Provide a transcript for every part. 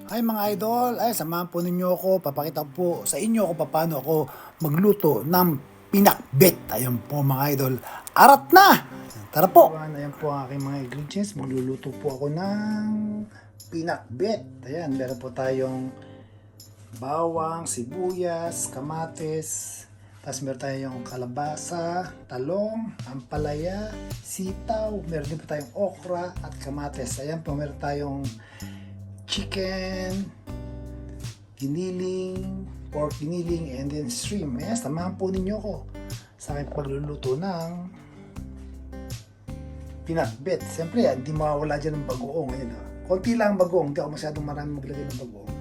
Ay mga idol, ay samahan po ninyo ako, papakita po sa inyo kung paano ako magluto ng pinakbet. Ayan po mga idol, arat na! Tara po! Ayan po ang aking mga ingredients, magluluto po ako ng pinakbet. Ayan, meron po tayong bawang, sibuyas, kamatis, tapos meron tayong kalabasa, talong, ampalaya, sitaw, meron din po tayong okra at kamatis. Ayan po, meron tayong chicken, giniling, pork giniling, and then shrimp. Yes, samahan po ninyo ko sa aking pagluluto ng pinakbet. Siyempre, hindi mawawala dyan ng bagoong. Ayan, konti lang bagoong, hindi ako masyadong marami maglagay ng bagoong.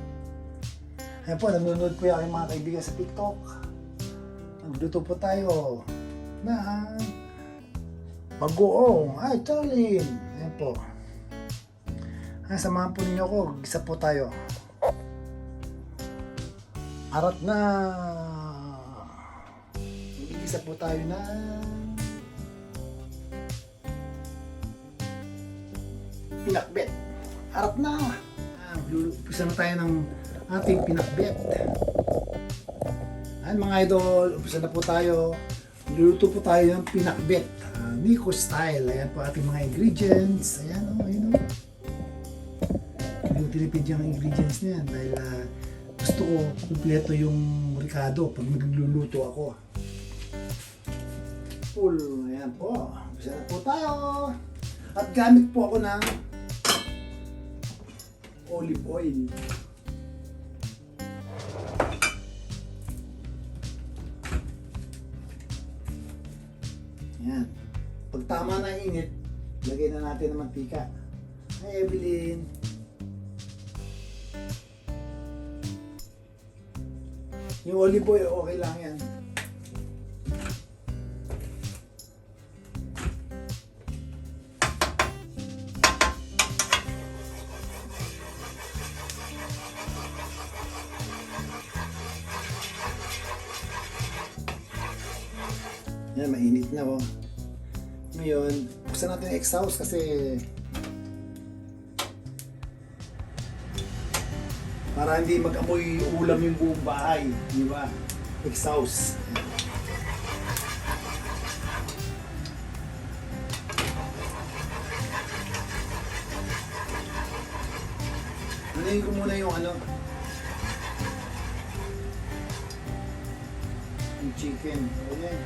Ayan po, nanonood po yung aking mga kaibigan sa TikTok. Nagluto po tayo ng bagoong. Ay, Charlene! Ayan po. Ay, samahan po ninyo ako. Gisa po tayo. Arat na. Gisa po tayo na pinakbet. Arat na. Umpisa na tayo ng ating pinakbet. Ayan mga idol, umpisa na po tayo. Luluto po tayo ng pinakbet. Nico style. Ayan po ating mga ingredients. Ayan o, ayun o. Yung tinipid yung ingredients na yan dahil gusto ko kumpleto yung ricado pag nagluluto ako. Full, ayan po. Umpisa na po tayo. At gamit po ako ng olive oil. Ayan. Pag tama na init, lagay na natin ng mantika. Hi Evelyn. Yung olive oil, okay lang yan. Yan, mainit na oh. Ngayon, buksan natin yung exhaust kasi para hindi mag-amoy ulam yung buong bahay, di ba? Exhaust. Unahin ko muna yung yung chicken. Ayan.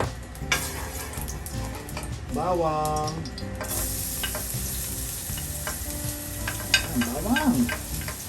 Bawang. Ayan, bawang.